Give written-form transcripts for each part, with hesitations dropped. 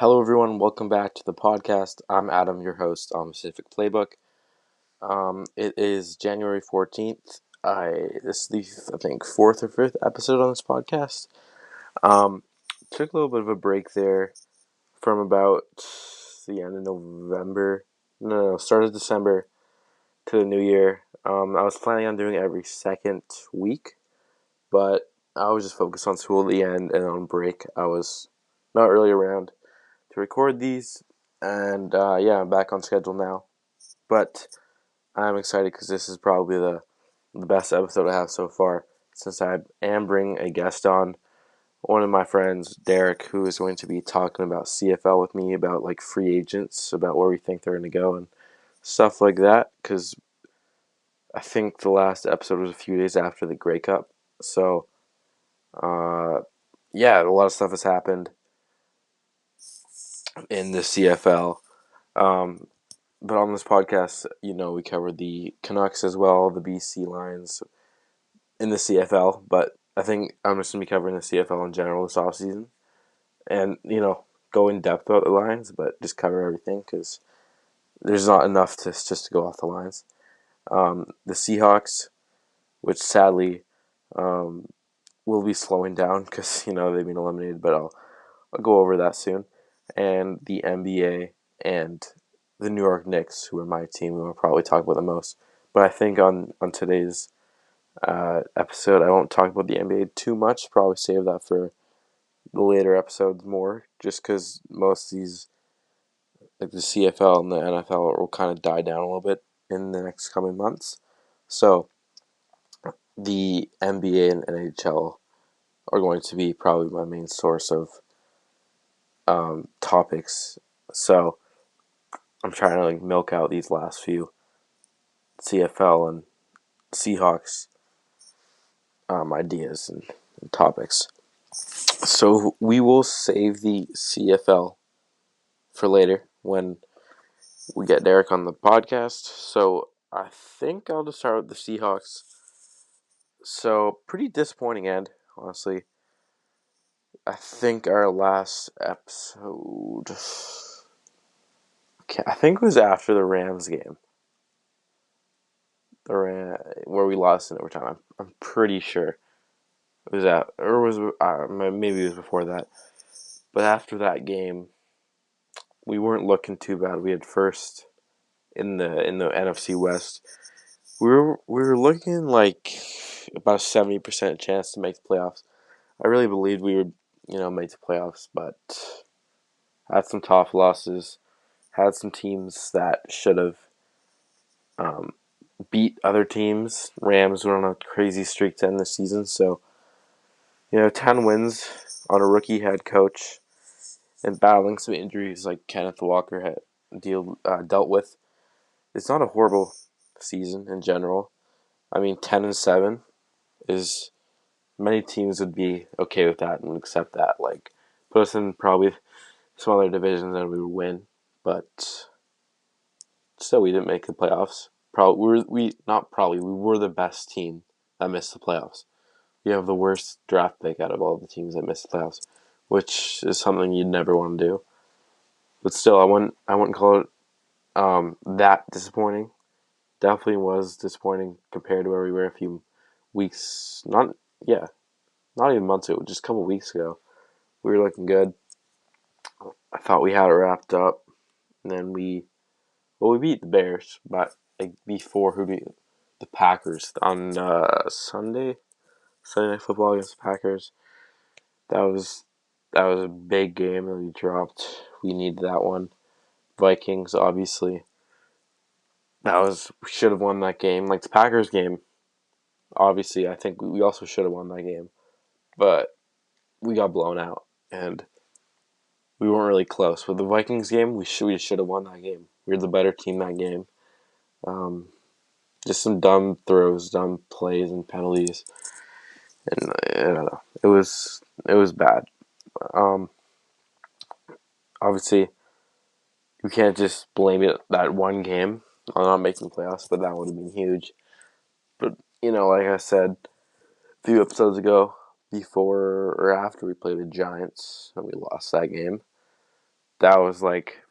Hello, everyone. Welcome back to the podcast. I'm Adam, your host on Pacific Playbook. It is January 14th. This is the, I think, fourth or fifth episode on this podcast. Um, Took a little bit of a break there from about the end of November. No, start of December to the new year. I was planning on doing it every second week, but I was just focused on school at the end and on break. I was not really around to record these, and I'm back on schedule now. But I'm excited because this is probably the best episode I have so far, since I am bringing a guest on, one of my friends, Derek, who is going to be talking about CFL with me, about like free agents, about where we think they're going to go and stuff like that. Because I think the last episode was a few days after the Grey Cup, so uh, a lot of stuff has happened in the CFL. Um, But on this podcast, we covered the Canucks as well, the BC Lions in the CFL. But I think I'm just going to be covering the CFL in general this offseason. And, go in depth about the Lions, but just cover everything because there's not enough to just to go off the lines. The Seahawks, which sadly will be slowing down because, they've been eliminated, but I'll go over that soon. And the NBA and the New York Knicks, who are my team, who I'll probably talk about the most. But I think on today's episode, I won't talk about the NBA too much. Probably save that for the later episodes more, just because most of these, like the CFL and the NFL, will kind of die down a little bit in the next coming months. So the NBA and NHL are going to be probably my main source of topics. So I'm trying to milk out these last few CFL and Seahawks ideas and topics. So we will save the CFL for later when we get Derek on the podcast. So I think I'll just start with the Seahawks. So pretty disappointing end, honestly. I think our last episode, I think it was after the Rams game, where we lost in overtime. I'm pretty sure it was maybe it was before that. But after that game, we weren't looking too bad. We had first in the NFC West. We were looking like about a 70% chance to make the playoffs. I really believed we would, make the playoffs, but had some tough losses. Had some teams that should have um, beat other teams. Rams were on a crazy streak to end the season, so 10 wins on a rookie head coach and battling some injuries like Kenneth Walker had dealt with. It's not a horrible season in general. I mean, 10-7 is many teams would be okay with that and accept that. Like, put us in probably some other divisions and we would win, but still we didn't make the playoffs. We were the best team that missed the playoffs. We have the worst draft pick out of all the teams that missed the playoffs, which is something you'd never want to do. But still, I wouldn't call it that disappointing. Definitely was disappointing compared to where we were a few weeks, not even months ago, just a couple weeks ago. We were looking good. I thought we had it wrapped up, and then we beat the Bears, but like before the Packers on Sunday Night Football against the Packers. That was that was a big game that we dropped. We needed that one. Vikings, obviously. We should have won that game. Like the Packers game, obviously, I think we also should have won that game. But we got blown out, and we weren't really close. With the Vikings game, we should have won that game. We were the better team that game. Um, just some dumb throws, dumb plays, and penalties, and I don't know. It was bad. Um, Obviously, you can't just blame it that one game on not making the playoffs, but that would have been huge. But like I said a few episodes ago, before or after we played the Giants and we lost that game, that was like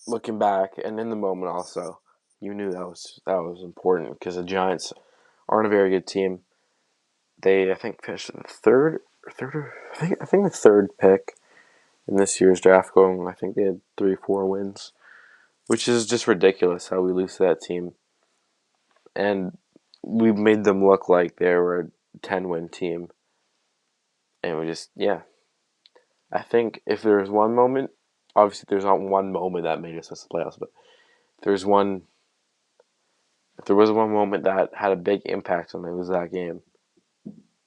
looking back and in the moment also, you knew that was important because the Giants aren't a very good team. They I think finished the I think the third pick in this year's draft going. I think they had 3-4 wins, which is just ridiculous how we lose to that team. And we made them look like they were a 10-win team. And we just, yeah. I think if there was one moment, obviously there's not one moment that made us miss the playoffs, but if there's one, if there was one moment that had a big impact on it, it was that game.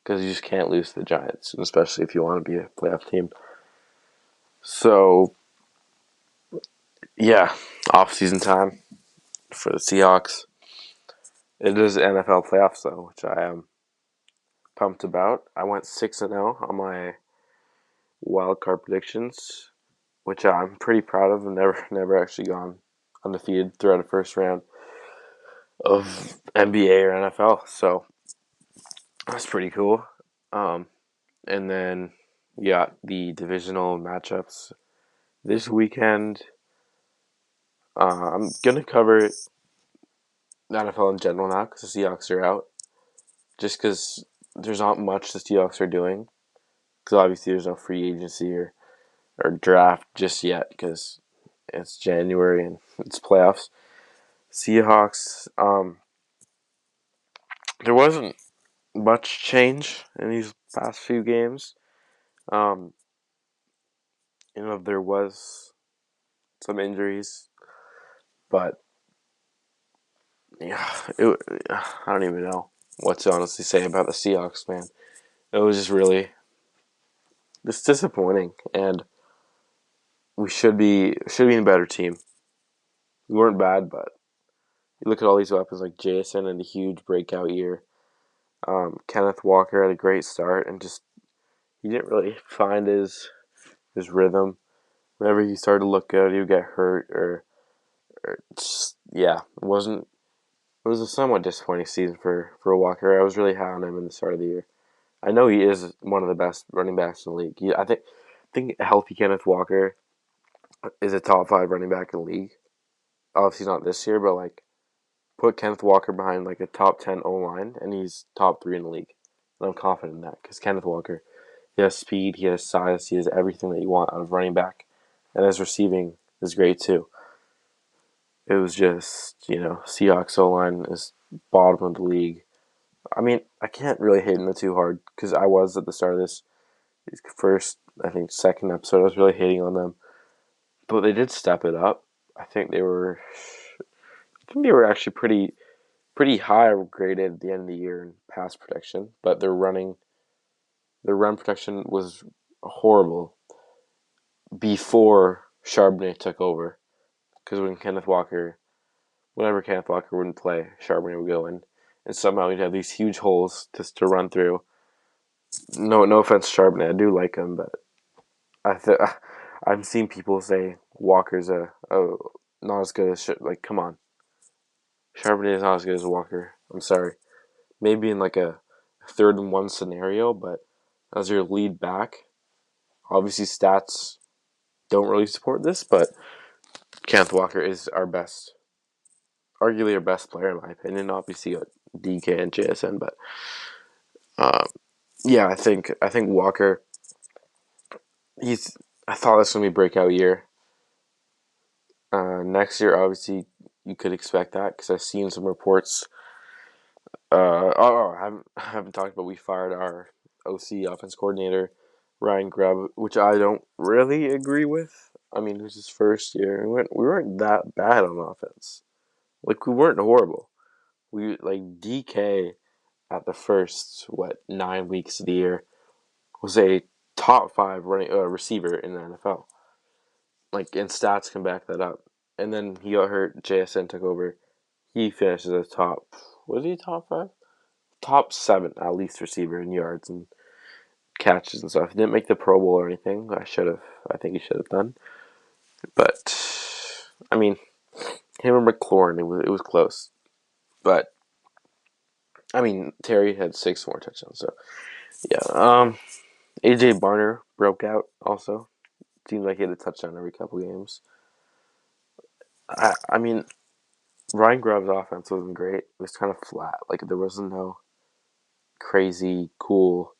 Because you just can't lose to the Giants, especially if you want to be a playoff team. So, yeah, off-season time for the Seahawks. It is NFL playoffs, though, which I am pumped about. I went 6-0 on my wild card predictions, which I'm pretty proud of. I've never actually gone undefeated throughout a first round of NBA or NFL, so that's pretty cool. Um, and then we got the divisional matchups this weekend. I'm gonna cover the NFL in general now because the Seahawks are out. Just because there's not much the Seahawks are doing. Because obviously there's no free agency or draft just yet because it's January and it's playoffs. Seahawks, there wasn't much change in these past few games. Um, there was some injuries, but yeah, I don't even know what to honestly say about the Seahawks, man. It was just really just disappointing, and we should be a better team. We weren't bad, but you look at all these weapons like Jason and a huge breakout year. Kenneth Walker had a great start and just he didn't really find his rhythm. Whenever he started to look good, he would get hurt or just, yeah, it wasn't. It was a somewhat disappointing season for Walker. I was really high on him in the start of the year. I know he is one of the best running backs in the league. I think a healthy Kenneth Walker is a top 5 running back in the league. Obviously not this year, but like put Kenneth Walker behind like a top 10 O line, and he's top 3 in the league. And I'm confident in that because Kenneth Walker, he has speed, he has size, he has everything that you want out of running back, and his receiving is great too. It was just Seahawks O line is bottom of the league. I mean, I can't really hate them too hard because I was at the start of this first, I think, second episode. I was really hating on them, but they did step it up. I think they were. I think they were actually pretty high graded at the end of the year in pass protection, but their run protection was horrible before Charbonnet took over. Because whenever Kenneth Walker wouldn't play, Charbonnet would go in, and somehow he'd have these huge holes just to run through. No offense, to Charbonnet, I do like him, but I'm seeing people say Walker's a not as good as like. Come on, Charbonnet is not as good as Walker. I'm sorry. Maybe in like a 3rd-and-1 scenario, but as your lead back, obviously stats don't really support this, but Kenneth Walker is arguably our best player in my opinion. Obviously, got DK and JSN, but uh, yeah, I think Walker. He's. I thought this was gonna be a breakout year. Next year, obviously, you could expect that because I've seen some reports. I haven't talked about we fired our OC offense coordinator Ryan Grubb, which I don't really agree with. I mean, it was his first year. We weren't that bad on offense. Like we weren't horrible. We like DK at the first 9 weeks of the year was a top 5 running receiver in the NFL. Like and stats can back that up. And then he got hurt. JSN took over. He finishes as top. Was he top 5? Top 7 at least receiver in yards and catches and stuff. He didn't make the Pro Bowl or anything. I think he should have done. But I mean, him and McLaurin, it was close. But I mean, Terry had 6 more touchdowns. So yeah. AJ Barner broke out also. seemed like he had a touchdown every couple games. I mean, Ryan Grubb's offense wasn't great. It was kind of flat. Like there wasn't no crazy cool,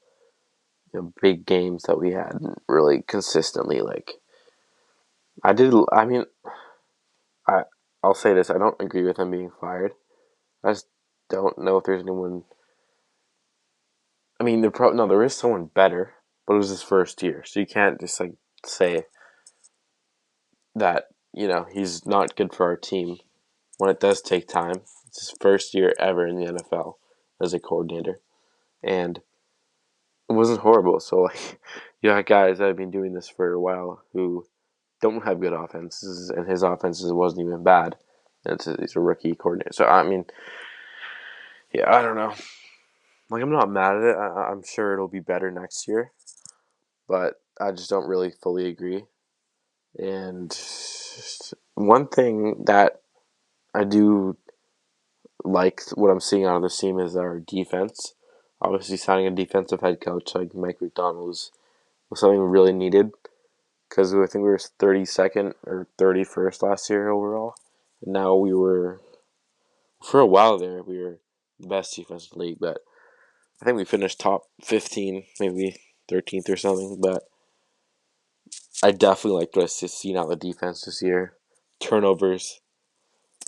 big games that we had really consistently. Like I did. I mean, I I'll say this. I don't agree with him being fired. I just don't know if there's anyone. I mean, there is someone better, but it was his first year, so you can't just like say that he's not good for our team when it does take time. It's his first year ever in the NFL as a coordinator, and it wasn't horrible. So like, you got guys that have been doing this for a while who don't have good offenses, and his offenses wasn't even bad. And he's a rookie coordinator, so I mean, yeah, I don't know. Like, I'm not mad at it. I'm sure it'll be better next year, but I just don't really fully agree. And one thing that I do like what I'm seeing out of this team is our defense. Obviously, signing a defensive head coach like Mike McDonald was something we really needed because I think we were 32nd or 31st last year overall. And now for a while there, we were the best defense in the league, but I think we finished top 15, maybe 13th or something. But I definitely liked what I've seen out of the defense this year. Turnovers.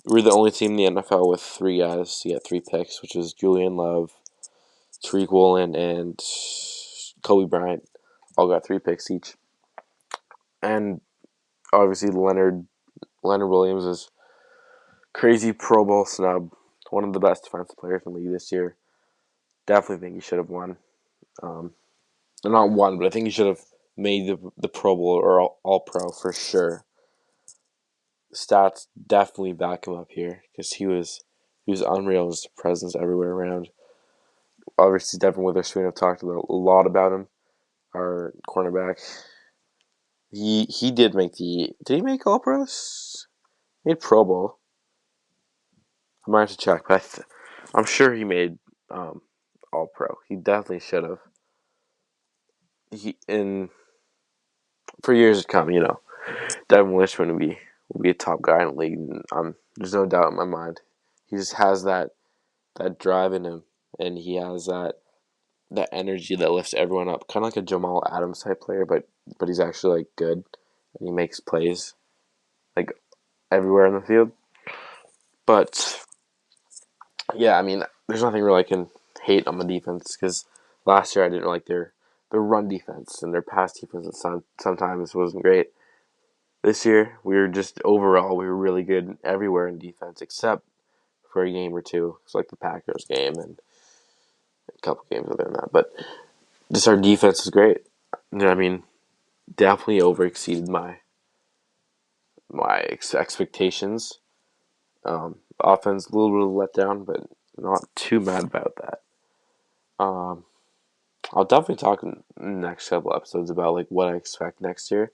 We're the only team in the NFL with three guys to get three picks, which is Julian Love, Tariq Woolen, and Kobe Bryant. All got three picks each. And obviously Leonard Williams is crazy Pro Bowl snub. One of the best defensive players in the league this year. Definitely think he should have won. Um, not won, but I think he should have made the Pro Bowl or All Pro for sure. Stats definitely back him up here because he was unreal. His presence everywhere around. Obviously, Devin Witherspoon have talked a lot about him. Our cornerback. He did he make All Pros? He made Pro Bowl. I might have to check, but I'm sure he made All Pro. He definitely should have. He in For years to come, Devin Witherspoon will be a top guy in the league. And, there's no doubt in my mind. He just has that drive in him, and he has that energy that lifts everyone up, kind of like a Jamal Adams type player, but he's actually like good, and he makes plays like everywhere in the field. But yeah, I mean, there's nothing really I can hate on the defense because last year I didn't like their run defense and their pass defense. Sometimes wasn't great. This year we were really good everywhere in defense except for a game or two. It's like the Packers game and a couple games other than that, but just our defense is great. I mean, definitely over exceeded my expectations. Offense a little bit of let down, but not too mad about that. Um, I'll definitely talk in the next couple episodes about like what I expect next year.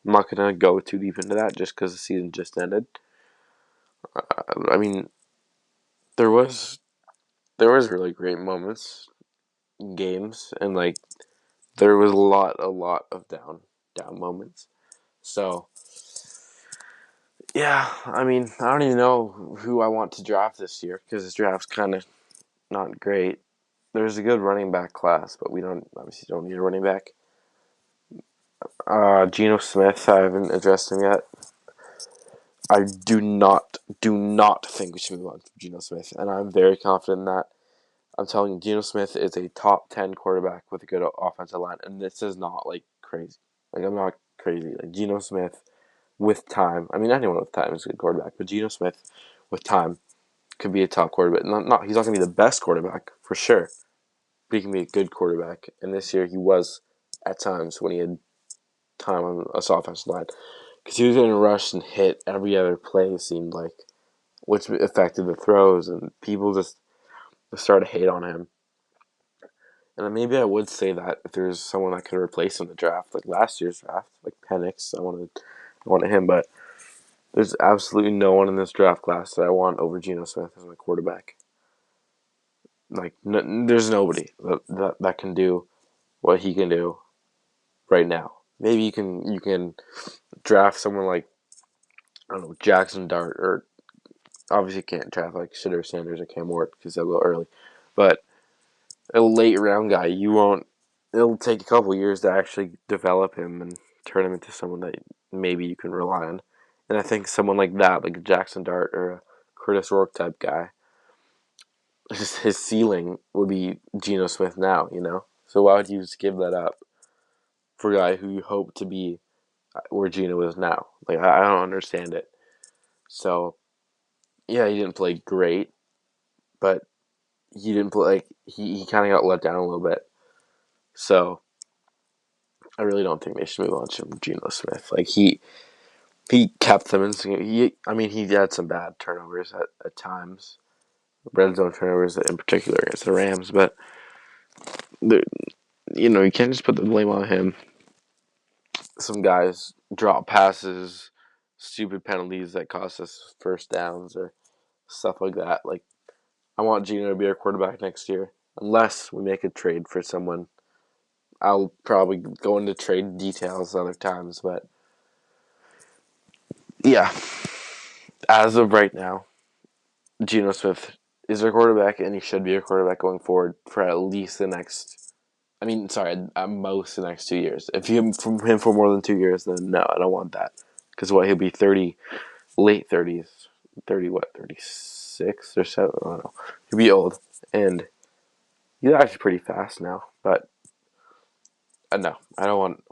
I'm not gonna go too deep into that just because the season just ended. I mean, there was really great moments in games, and like there was a lot of down moments. So yeah, I mean, I don't even know who I want to draft this year because this draft's kind of not great. There's a good running back class, but we obviously don't need a running back. Geno Smith, I haven't addressed him yet. I do not think we should move on from Geno Smith, and I'm very confident in that. I'm telling you, Geno Smith is a top 10 quarterback with a good offensive line, and this is not like crazy. Like I'm not crazy. Like Geno Smith with time. I mean, anyone with time is a good quarterback, but Geno Smith with time could be a top quarterback. He's not going to be the best quarterback for sure, but he can be a good quarterback. And this year he was at times when he had time on us offensive line because he was going to rush and hit every other play. It seemed like, which affected the throws, and people just started to hate on him. And maybe I would say that if there's someone that could replace him in the draft, like last year's draft, like Penix, I wanted him, but there's absolutely no one in this draft class that I want over Geno Smith as my quarterback. Like, there's nobody that can do what he can do right now. maybe you can draft someone like, I don't know, Jackson Dart, or obviously can't draft like Shedeur Sanders or Cam Ward because they're a little early, but a late round guy, you won't. It'll take a couple years to actually develop him and turn him into someone that maybe you can rely on. And I think someone like that, like a Jackson Dart or a Curtis Rourke type guy, just his ceiling would be Geno Smith now, you know? So why would you just give that up for a guy who you hope to be where Geno is now? Like, I don't understand it. So, yeah, he didn't play great, but he didn't play, like, he kind of got let down a little bit. So, I really don't think they should move on from Geno Smith. Like, he kept them in. He had some bad turnovers at times, red zone turnovers in particular against the Rams. But you can't just put the blame on him. Some guys drop passes, stupid penalties that cost us first downs or stuff like that. Like, I want Geno to be our quarterback next year, unless we make a trade for someone. I'll probably go into trade details other times, but yeah, as of right now, Geno Smith is our quarterback, and he should be our quarterback going forward for at least the next. At most the next 2 years. If you have from him for more than 2 years, then no, I don't want that. Because he'll be 30, late 30s, 36 or 7. I don't know. He'll be old, and he's actually pretty fast now. But no, I don't want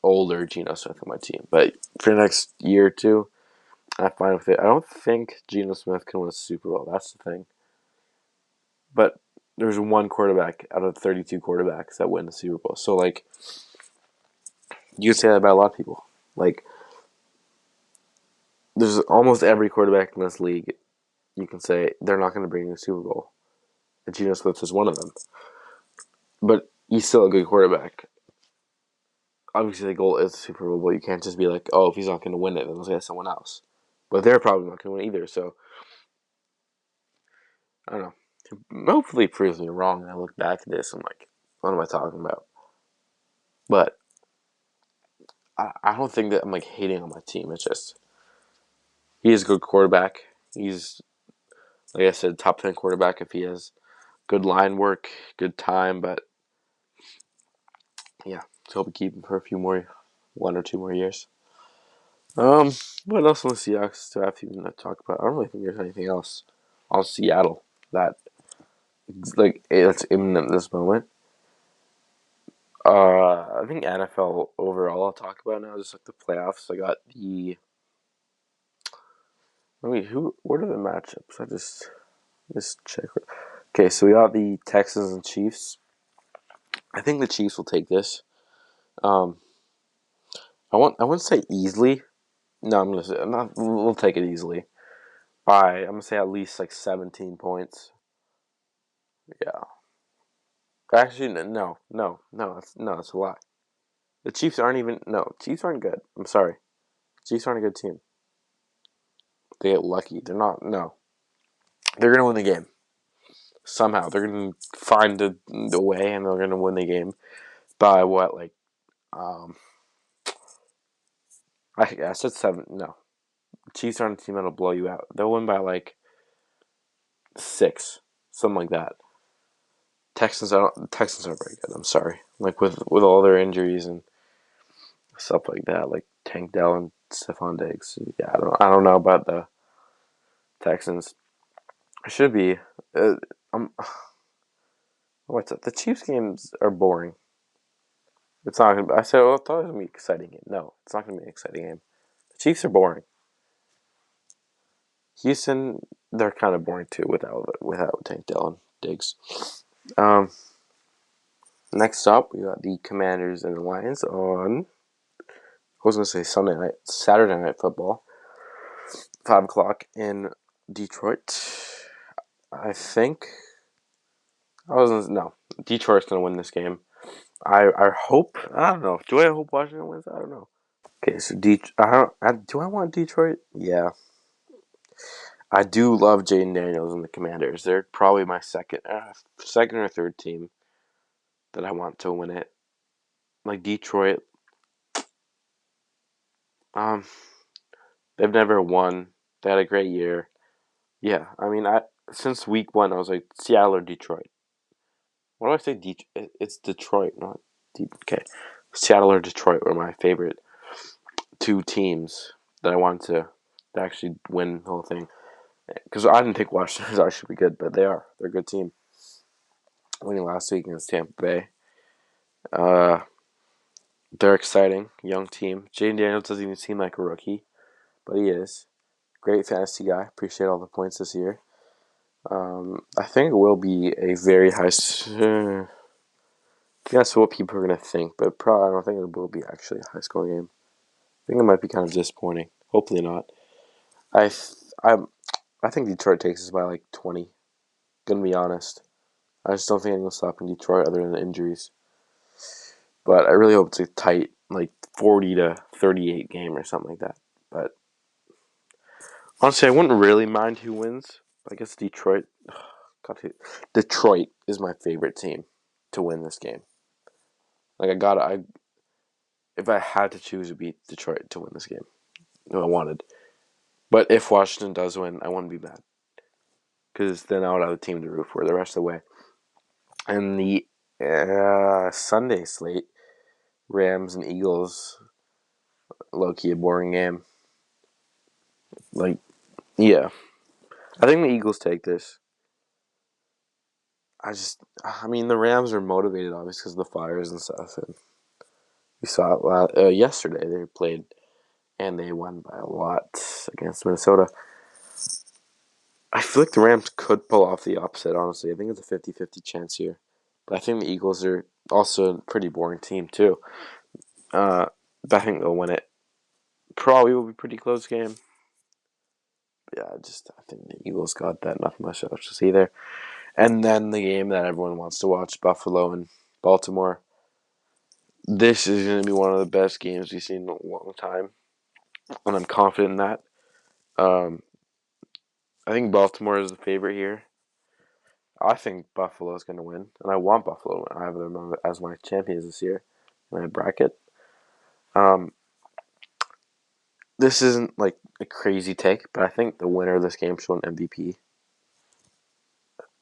older Geno Smith on my team. But for the next year or two, I'm fine with it. I don't think Geno Smith can win a Super Bowl. That's the thing. But there's one quarterback out of 32 quarterbacks that win the Super Bowl. So, like, you can say that about a lot of people. Like, there's almost every quarterback in this league, you can say they're not going to bring you a Super Bowl. And Geno Smith is one of them. But he's still a good quarterback. Obviously, the goal is the Super Bowl, but you can't just be like, oh, if he's not going to win it, then let's get someone else. But they're probably not going to win either, so I don't know. Hopefully, it proves me wrong, and I look back at this and I'm like, what am I talking about? But I don't think that I'm like hating on my team. It's just he is a good quarterback. He's, like I said, top 10 quarterback if he has good line work, good time. But yeah, let's hope we keep him for a few more, 1 or 2 more years. What else on the Seahawks do I have to even talk about? I don't really think there's anything else on Seattle that that's imminent at this moment. I think NFL overall I'll talk about now. Just like the playoffs. I got the. What are the matchups? I just check. Okay, so we got the Texans and Chiefs. I think the Chiefs will take this. Um, I wouldn't say easily. No, I'm gonna say I'm not. We'll take it easily. I'm gonna say at least like 17 points. Yeah. Actually, that's a lie. The Chiefs aren't even. No, Chiefs aren't good. I'm sorry. Chiefs aren't a good team. They get lucky. They're not. No, they're gonna win the game somehow. They're gonna find the way, and they're gonna win the game by what? Like, um, I said 7. No, Chiefs aren't a team that'll blow you out. They'll win by like 6, something like that. Texans are very good. I'm sorry. Like with all their injuries and stuff like that, like Tank Dell and Stephon Diggs. Yeah, I don't know about the Texans. It should be. Um, what's it? The Chiefs games are boring. It's not gonna. I said, I thought it was gonna be an exciting game. No, it's not gonna be an exciting game. The Chiefs are boring. Houston, they're kind of boring too without Tank Dell and Diggs. Um, Next up, we got the Commanders and the Lions on. I was gonna say Saturday night football, 5 o'clock in Detroit. I think no. Detroit's gonna win this game. I hope. I don't know. Do I hope Washington wins? I don't know. Okay, so do I want Detroit? Yeah, I do love Jaden Daniels and the Commanders. They're probably my second or third team that I want to win it. Like Detroit. Um, they've never won. They had a great year. Yeah, I mean, I since week one, I was like Seattle or Detroit. What do I say? It's Detroit, not okay. Seattle or Detroit were my favorite two teams that I wanted to actually win the whole thing. Because I didn't think Washington was actually be good, but they are. They're a good team. Winning last week against Tampa Bay. Uh, they're exciting, young team. Jaden Daniels doesn't even seem like a rookie, but he is. Great fantasy guy. Appreciate all the points this year. I think it will be a very high. That's what people are gonna think, but probably I don't think it will be actually a high scoring game. I think it might be kind of disappointing. Hopefully not. I I I think Detroit takes us by like 20. Gonna be honest. I just don't think anyone's stopping Detroit other than the injuries. But I really hope it's a tight, like 40-38 game or something like that. But honestly, I wouldn't really mind who wins. I guess Detroit. God, Detroit is my favorite team to win this game. Like if I had to choose, it'd be Detroit to win this game. No, I wanted. But if Washington does win, I wouldn't be mad because then I would have a team to root for the rest of the way. And the Sunday slate, Rams and Eagles, low key a boring game. Like, yeah, I think the Eagles take this. I mean, the Rams are motivated obviously because of the fires and stuff, and we saw it yesterday. They played and they won by a lot against Minnesota. I feel like the Rams could pull off the upset, honestly. I think it's a 50-50 chance here. But I think the Eagles are also a pretty boring team, too. But I think they'll win it. Probably will be a pretty close game. Yeah, I think the Eagles got that. Nothing much else to see there. And then the game that everyone wants to watch, Buffalo and Baltimore. This is going to be one of the best games we've seen in a long time. And I'm confident in that. Um, I think Baltimore is the favorite here. I think Buffalo is going to win, and I want Buffalo to win. I have them as my champions this year in my bracket. Um, this isn't like a crazy take, but I think the winner of this game should win MVP.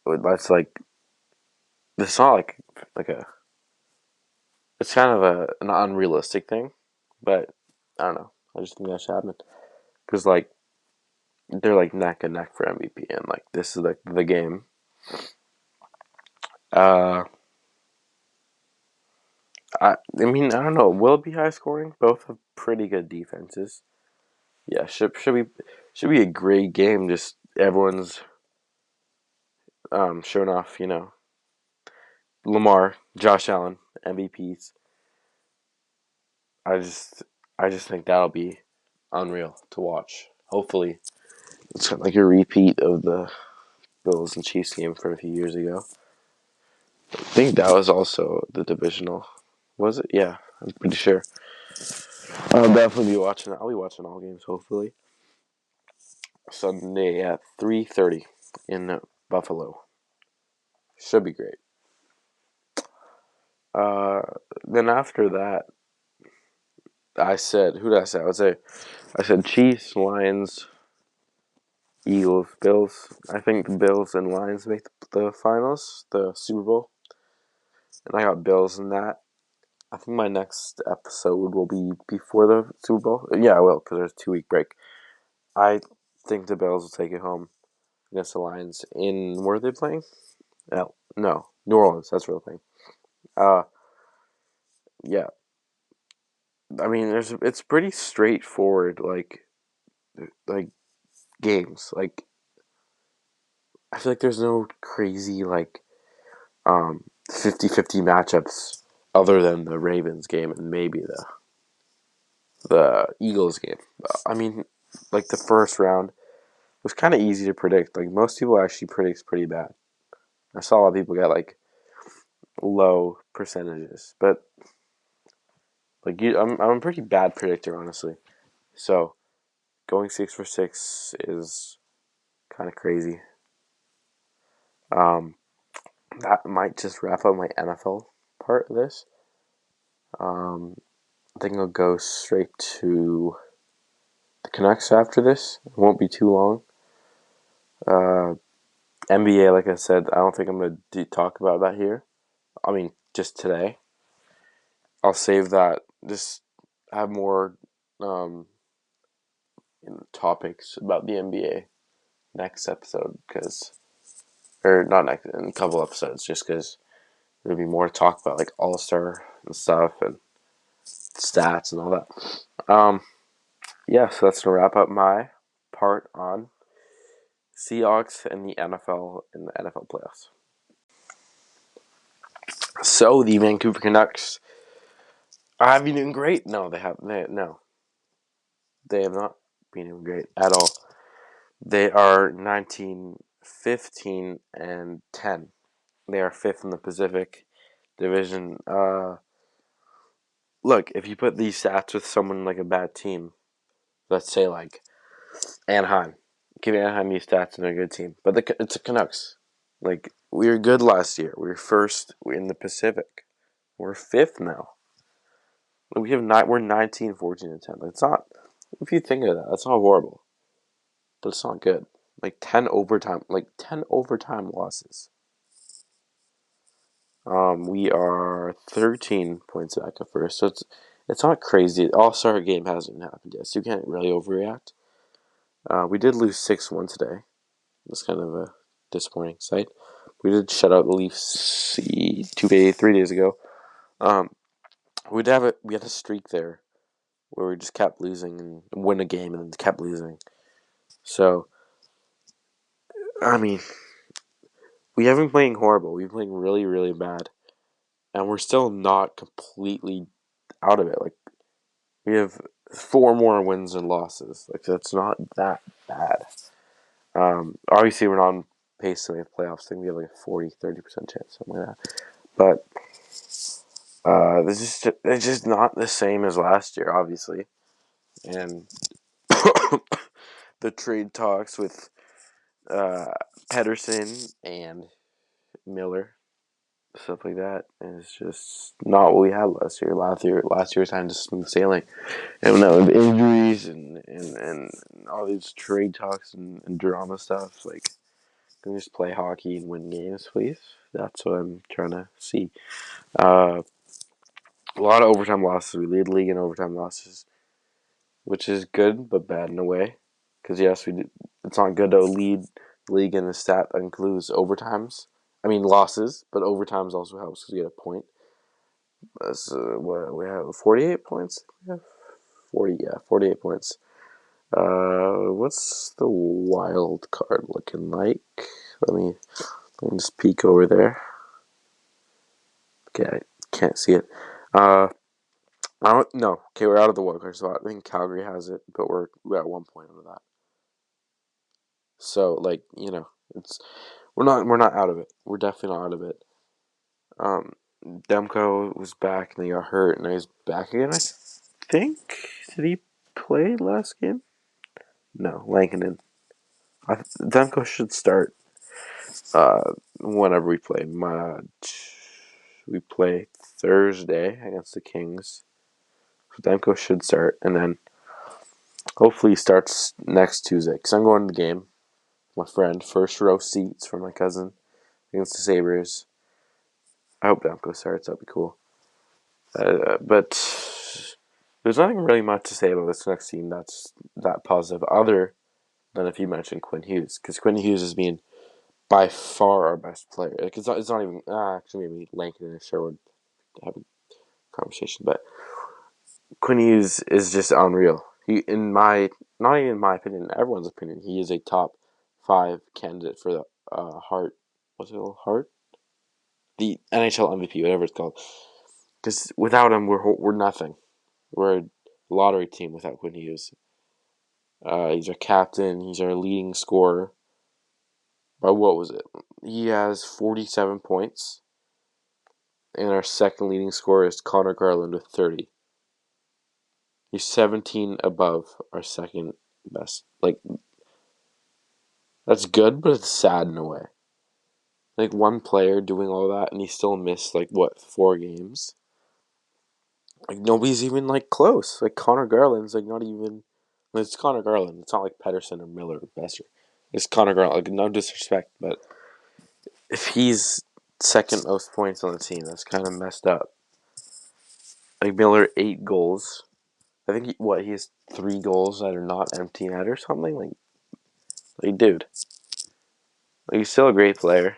That's like it's not like a it's kind of an unrealistic thing, but I don't know. I just think that should happen because like they're like neck and neck for MVP, and like this is like the game. Uh, I mean I don't know. Will it be high scoring? Both have pretty good defenses. Yeah, should be a great game. Just everyone's showing off. Lamar, Josh Allen, MVPs. I just I just think that'll be unreal to watch. Hopefully, it's kind of like a repeat of the Bills and Chiefs game from a few years ago. I think that was also the divisional. Was it? Yeah, I'm pretty sure. I'll definitely be watching. I'll be watching all games. Hopefully, Sunday at 3:30 in Buffalo. Should be great. Uh, then after that, I said, who did I say? I said Chiefs, Lions, Eagles, Bills. I think the Bills and Lions make the finals, the Super Bowl, and I got Bills in that. I think my next episode will be before the Super Bowl. Yeah, I will because there's a 2 week break. I think the Bills will take it home against the Lions. In where are they playing? No, New Orleans. That's where they're playing. Uh, yeah. I mean, it's pretty straightforward. Like games. Like I feel like there's no crazy 50-50 matchups other than the Ravens game and maybe the Eagles game. I mean, like the first round was kind of easy to predict. Like most people actually predict pretty bad. I saw a lot of people get like low percentages, but I'm a pretty bad predictor honestly. So going 6 for 6 is kind of crazy. Um, that might just wrap up my NFL part of this. I think I'll go straight to Canucks after this. It won't be too long. NBA, like I said, I don't think I'm going to talk about that here. I mean, just today. I'll save that. Just have more topics about the NBA next episode, or not next, in a couple episodes, just because there'll be more to talk about, like All-Star and stuff and stats and all that. Yeah, so that's gonna wrap up my part on Seahawks and the NFL in the NFL playoffs. So the Vancouver Canucks have been doing great. No, they have no, they have not been doing great at all. They are 19, 15, and 10. They are fifth in the Pacific Division. Look, if you put these stats with someone like a bad team, let's say like Anaheim, give Anaheim these stats and they're a good team. But it's a Canucks. Like, we were good last year. We were first in the Pacific. We're fifth now. We're 19, 14, and 10. Like, it's not, if you think of that, that's not horrible. But it's not good. Like 10 overtime losses. We are 13 points back at first, so it's not crazy. All-Star game hasn't happened yet, so you can't really overreact. We did lose 6-1 today. It's kind of a disappointing sight. We did shut out the Leafs 3 days ago. We had a streak there where we just kept losing and win a game and then kept losing. So, I mean, we haven't been playing horrible. We've been playing really, really bad, and we're still not completely out of it. Like, we have 4 more wins and losses. Like, that's not that bad. Obviously, we're not on pace to make playoffs. I think we have like a 40-30% chance, something like that. But it's just not the same as last year, obviously. And the trade talks with Pedersen and Miller, stuff like that, is just not what we had last year. Last year was kind of just smooth sailing. And now with injuries and all these trade talks and drama stuff, like, can we just play hockey and win games, please? That's what I'm trying to see. A lot of overtime losses. We lead the league in overtime losses, which is good but bad in a way. Because yes, it's not good to lead the league in a stat that includes overtimes. I mean losses, but overtimes also helps because you get a point. So what we have 48 points. Yeah, 48 points. What's the wild card looking like? Let me just peek over there. Okay, I can't see it. I don't know. Okay, we're out of the wild card spot. I think Calgary has it, but we're at 1 point of that. So, like, it's we're not out of it. We're definitely not out of it. Demko was back and he got hurt, and he's back again. I think. Did he play last game? No, Lankinen. Demko should start. Whenever we play. We play Thursday against the Kings. So Demko should start, and then hopefully he starts next Tuesday. Because I'm going to the game. My friend, first row seats for my cousin against the Sabres. I hope Demko starts. That'd be cool. But there's nothing really much to say about this next team that's that positive, other than if you mentioned Quinn Hughes, because Quinn Hughes has been by far our best player. Like, it's not even actually maybe Lankin and Sherwood have a conversation, but Quinn Hughes is just unreal. He, not even in my opinion, in everyone's opinion, he is a top 5 candidate for the Hart. What's it called? Hart? The NHL MVP, whatever it's called. Because without him, we're nothing. We're a lottery team without Quinn Hughes. He's our captain. He's our leading scorer. But what was it? He has 47 points. And our second leading scorer is Connor Garland with 30. He's 17 above our second best. Like, that's good, but it's sad in a way. Like, one player doing all that, and he still missed, 4 games? Like, nobody's even, close. Like, Connor Garland's, not even It's Connor Garland. It's not like Pedersen or Miller or Besser. It's Connor Garland. Like, no disrespect, but if he's second most points on the team, that's kind of messed up. Like Miller, 8 goals. I think he has 3 goals that are not empty net or something. Like dude, like, he's still a great player.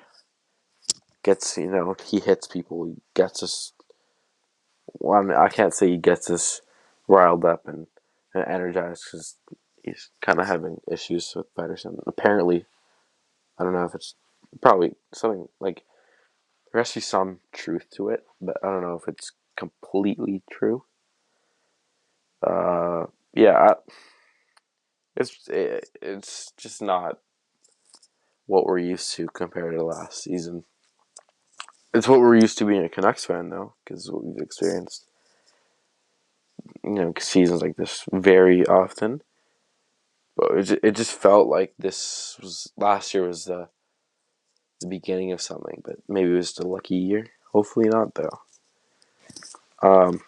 Gets he hits people. He gets us. Well, I mean, I can't say he gets us riled up and energized because he's kind of having issues with Pedersen. Apparently, I don't know if it's probably something like there has to be some truth to it, but I don't know if it's completely true. Uh, yeah, it's just not what we're used to compared to last season. It's what we're used to being a Canucks fan, though, because what we've experienced, seasons like this very often. But it just felt like this was last year was the beginning of something, but maybe it was just a lucky year. Hopefully not, though. Um,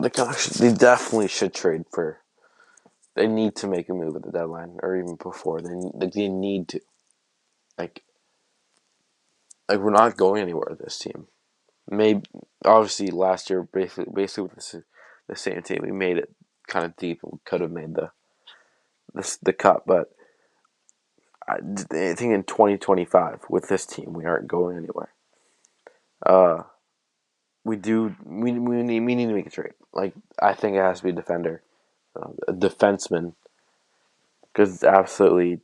the Canucks, they definitely should trade for. They need to make a move at the deadline, or even before. They need to. Like we're not going anywhere with this team. Maybe obviously last year, basically with the same team, we made it kind of deep and we could have made the cut, but I think in 2025 with this team we aren't going anywhere. Uh, we need to make a trade. Like I think it has to be a defender, a defenseman, because it's absolutely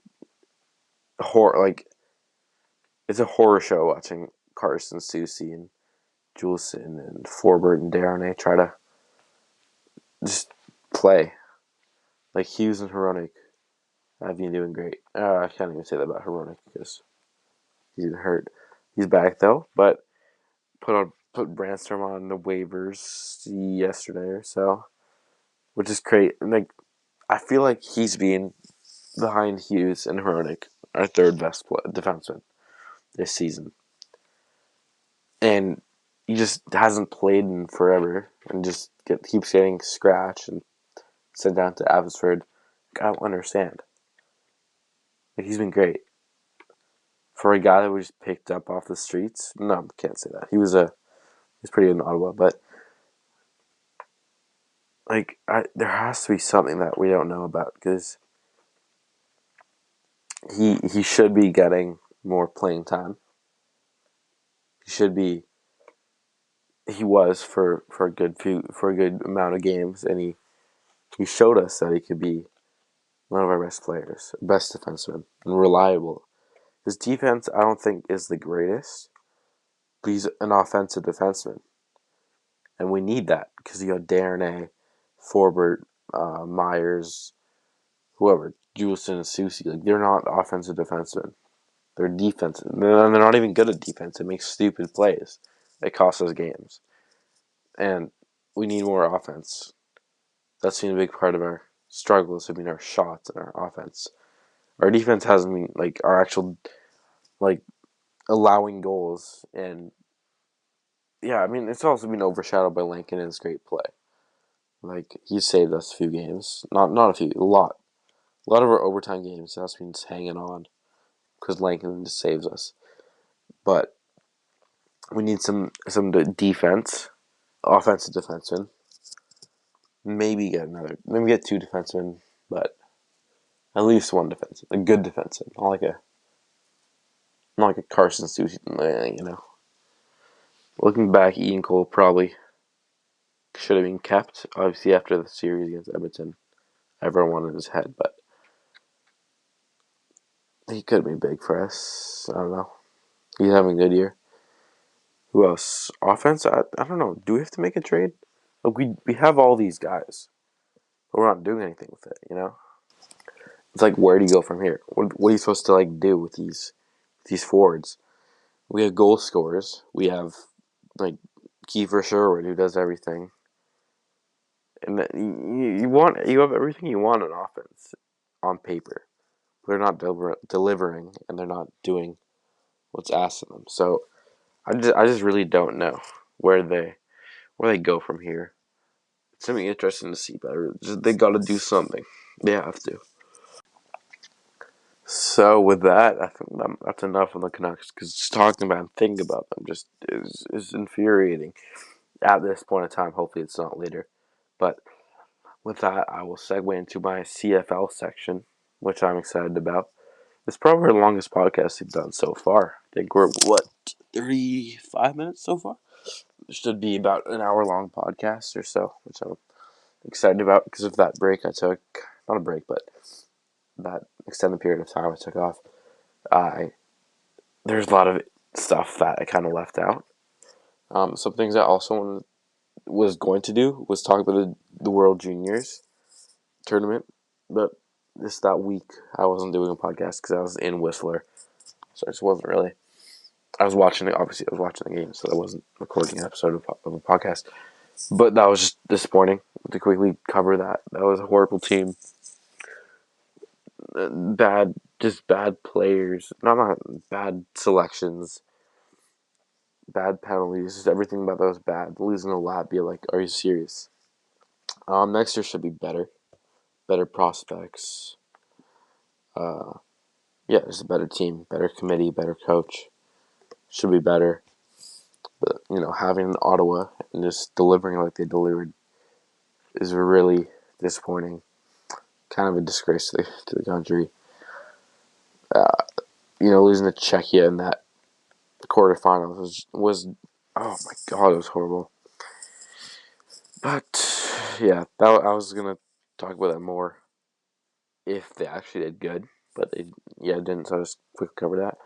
it's a horror show watching Carson Soucy and Juleson and Forbert and Darnay try to just play. Like Hughes and Hronik have been doing great. I can't even say that about Hronik because he's been hurt. He's back though, but put Brandstrom on the waivers yesterday or so, which is great. Like I feel like he's been behind Hughes and Hronik, our third best defenseman this season, and he just hasn't played in forever, and just keeps getting scratched and sent down to Abbotsford. I don't understand. Like he's been great for a guy that was picked up off the streets. No, can't say that. He's pretty good in Ottawa, but there has to be something that we don't know about because he should be getting more playing time. He should be. He was for a good amount of games, and he showed us that he could be one of our best players, best defenseman, and reliable. His defense, I don't think, is the greatest, but he's an offensive defenseman, and we need that because you got Darnay, Forbert, Myers, whoever, Juleson and Soucy. Like they're not offensive defensemen; they're defensive. They're not even good at defense. They make stupid plays. It costs us games, and we need more offense. That's been a big part of our struggles. Have been our shots and our offense. Our defense hasn't been like our actual like allowing goals, and yeah, I mean it's also been overshadowed by Lincoln and his great play. Like he's saved us a few games, not a few, a lot. A lot of our overtime games that's been just hanging on because Lincoln just saves us. But we need some defense, offensive defenseman. Maybe get 2 defensemen, but at least one defenseman, a good defenseman, not like a Carson Soucy, you know. Looking back, Ian Cole probably should have been kept. Obviously, after the series against Edmonton, everyone wanted his head, but he could have been big for us. I don't know. He's having a good year. Who else? Offense? I don't know. Do we have to make a trade? Like we have all these guys, but we're not doing anything with it. You know, it's like where do you go from here? What are you supposed to do with these forwards? We have goal scorers. We have like Kiefer Sherwood who does everything, and you have everything you want in offense on paper. They're not delivering, and they're not doing what's asked of them. So I just really don't know where they go from here. something interesting to see better. They got to do something. They have to. So with that, I think that's enough on the Canucks because just talking about and thinking about them just is infuriating at this point in time. Hopefully, it's not later. But with that, I will segue into my CFL section, which I'm excited about. It's probably the longest podcast we've done so far. I think we're 35 minutes so far. It should be about an hour-long podcast or so, which I'm excited about because of that break I took. Not a break, but that extended period of time I took off. There's a lot of stuff that I kind of left out. Some things I also was going to do was talk about the World Juniors tournament, but that week I wasn't doing a podcast because I was in Whistler, so I just wasn't really. I was watching it. Obviously, I was watching the game, so I wasn't recording an episode of a podcast. But that was just disappointing to quickly cover that. That was a horrible team. Just bad players. Not bad selections. Bad penalties. Just everything about that was bad. Losing a Latvia, like, are you serious? Next year should be better. Better prospects. Yeah, just a better team, better committee, better coach. Should be better. But, having Ottawa and just delivering like they delivered is really disappointing. Kind of a disgrace to the country. Losing to Czechia in that quarterfinals was oh my god, it was horrible. But yeah, I was gonna talk about that more if they actually did good, but they didn't. So I just quickly cover that.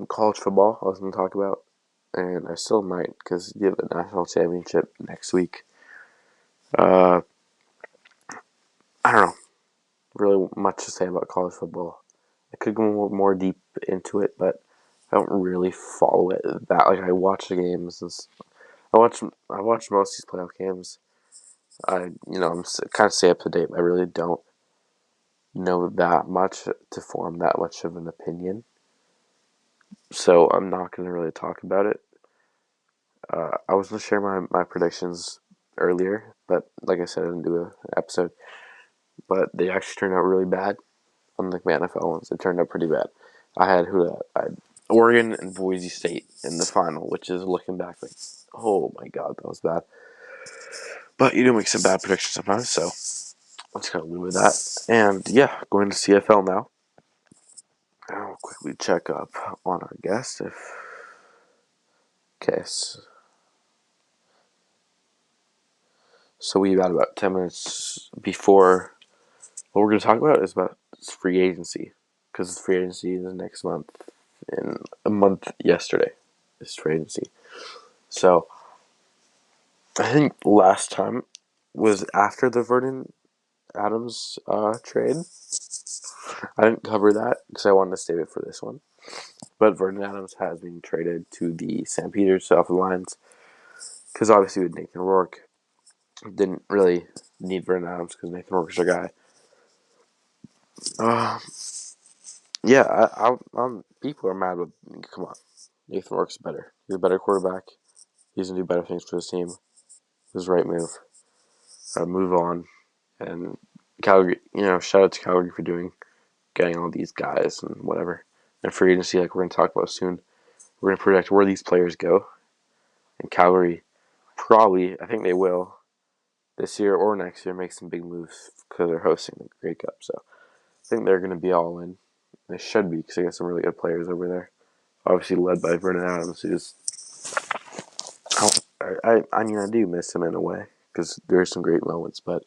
College football I was gonna talk about, and I still might because you have the national championship next week. Uh, I don't know really much to say about college football. I could go more deep into it, but I don't really follow it that. Like I watch the games and I watch most of these playoff games. I'm kind of stay up to date. But I really don't know that much to form that much of an opinion. So I'm not going to really talk about it. I was going to share my predictions earlier, but like I said, I didn't do an episode. But they actually turned out really bad. Unlike my NFL ones, it turned out pretty bad. I had Oregon and Boise State in the final, which is looking back like, oh my god, that was bad. But you do make some bad predictions sometimes, so let's kind of leave with that. And yeah, going to CFL now. I'll quickly check up on our guest. So we got about 10 minutes before. What we're going to talk about is about free agency, because free agency is next month. In a month yesterday is free agency. So I think last time was after the Vernon Adams trade. I didn't cover that because I wanted to save it for this one. But Vernon Adams has been traded to the St. Peter's South Lions because obviously with Nathan Rourke, didn't really need Vernon Adams because Nathan Rourke's our guy. Uh, I'm people are mad with. Come on, Nathan Rourke's better. He's a better quarterback. He's gonna do better things for his team. It was the right move. Move on, and Calgary. Shout out to Calgary for getting all these guys and whatever. And free agency, like we're gonna talk about soon. We're gonna predict where these players go. And Calgary, probably, I think they will this year or next year make some big moves because they're hosting the Grey Cup. So I think they're gonna be all in. They should be because they got some really good players over there. Obviously led by Vernon Adams, who's I do miss him in a way because there's some great moments, but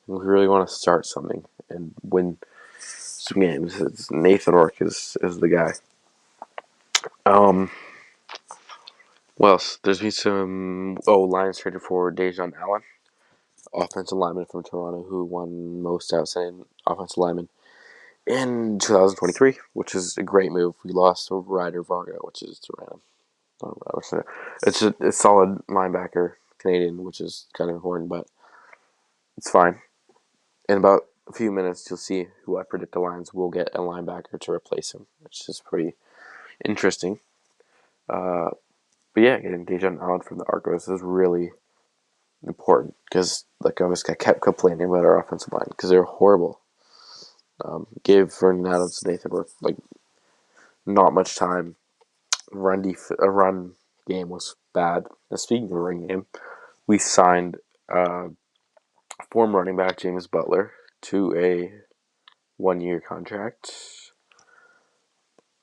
we really want to start something and win some games. Nathan Rourke is the guy. Well, there's been some Lions traded for Dejan Allen, offensive lineman from Toronto, who won most outstanding offensive lineman in 2023, which is a great move. We lost Ryder Varga, which is random. It's a solid linebacker, Canadian, which is kind of important, but it's fine. In about a few minutes, you'll see who I predict the Lions will get a linebacker to replace him, which is pretty interesting. But yeah, getting Dejan Allen from the Argos is really important because like I kept complaining about our offensive line because they were horrible. Gave Vernon Adams and Nathan Rourke like not much time. A run game was bad. And speaking of run game, we signed former running back James Butler to a 1 year contract,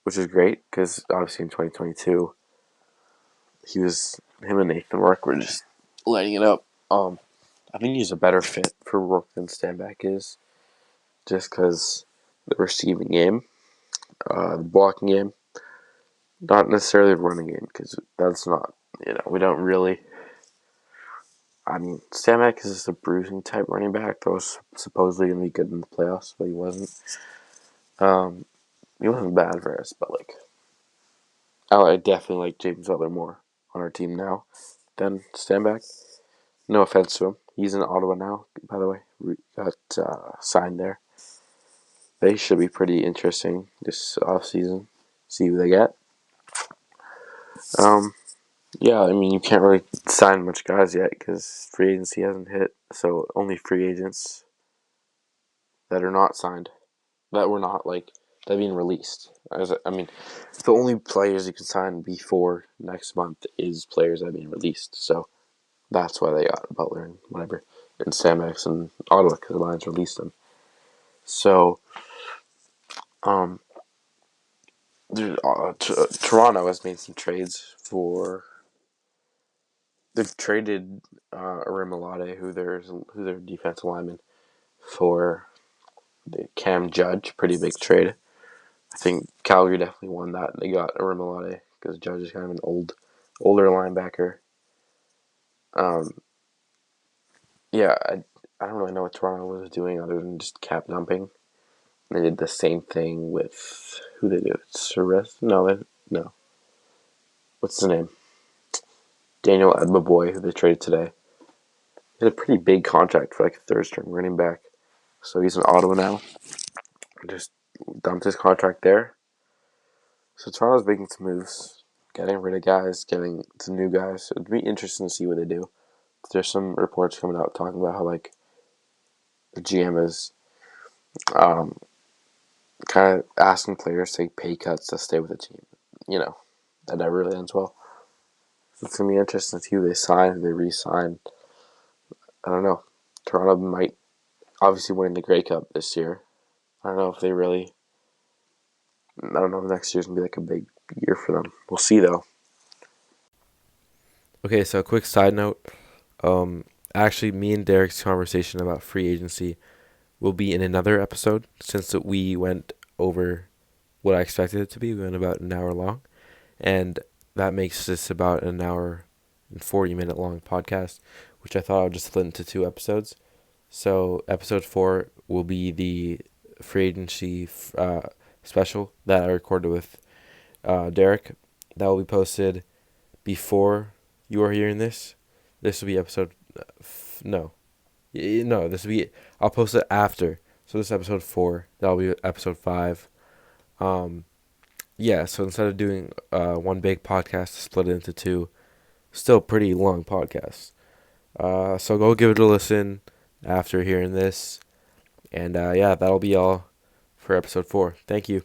which is great because obviously in 2022 him and Nathan Rourke were just lighting it up. I think he's a better fit for Rourke than Stanback is, just because the receiving game, the blocking game, not necessarily the running game, because that's not, we don't really. I mean, Stanback is just a bruising type running back that was supposedly going to be good in the playoffs, but he wasn't. Um, he wasn't bad for us, but I definitely like James Butler more on our team now than Stanback. No offense to him. He's in Ottawa now, by the way. Got signed there. They should be pretty interesting this offseason. See who they get. Yeah, I mean, you can't really sign much guys yet because free agency hasn't hit. So only free agents that are not signed, that were not that being released. I mean, the only players you can sign before next month is players that are being released. So that's why they got Butler and whatever, and Sam X and Ottawa because the Lions released them. So, um, Toronto has made some trades for. They've traded Arimolade, who's their defensive lineman, for the Cam Judge. Pretty big trade. I think Calgary definitely won that. They got Arimolade because Judge is kind of an older linebacker. Yeah, I don't really know what Toronto was doing other than just cap dumping. They did the same thing with who they do. Ceres? No. What's the name? Daniel Edmaboy, who they traded today. He had a pretty big contract for a third string running back. So he's in Ottawa now. Just dumped his contract there. So Toronto's making some moves, getting rid of guys, getting some new guys. It'd be interesting to see what they do. There's some reports coming out talking about how the GM is kind of asking players to take pay cuts to stay with the team. That never really ends well. So it's gonna be interesting to see who they sign, who they re-sign. I don't know. Toronto might obviously win the Grey Cup this year. I don't know if they really. I don't know if next year's gonna be a big year for them. We'll see though. Okay, so a quick side note. Actually, me and Derek's conversation about free agency will be in another episode since we went over what I expected it to be. We went about an hour long, and that makes this about an hour and 40-minute long podcast, which I thought I would just split into 2 episodes. So episode 4 will be the free agency special that I recorded with Derek. That will be posted before you are hearing this. This will be episode no. This will be. I'll post it after. So this is episode 4. That'll be episode 5. Yeah. So instead of doing one big podcast, split it into 2. Still pretty long podcast. So go give it a listen after hearing this, and yeah, that'll be all for episode 4. Thank you.